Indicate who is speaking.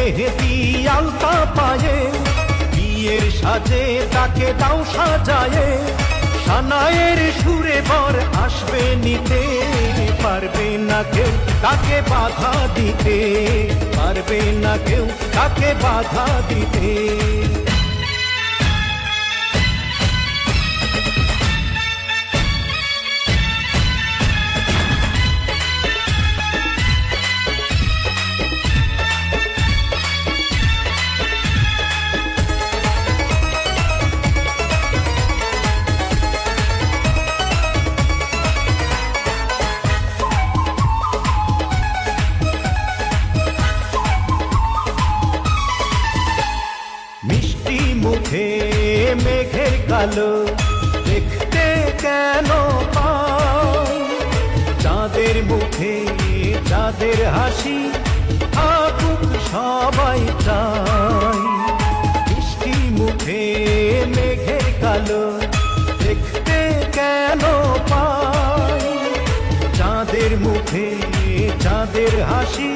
Speaker 1: মেহেদি আলতা পায়ে, বিয়ের সাজে তাকে দাও সাজায়ে, সানায়ের সুরে বর আসবে নিতে, পারবে না কেউ তাকে বাধা দিতে, পারবে না কেউ তাকে বাধা দিতে। মিষ্টি মুখে মেঘের কালো দেখতে কেন পাই, চাঁদের মুখে চাঁদের হাসি থাকুক সবাই চাই। মিষ্টি মুখে মেঘের কালো দেখতে কেন পাই, চাঁদের মুখে চাঁদের হাসি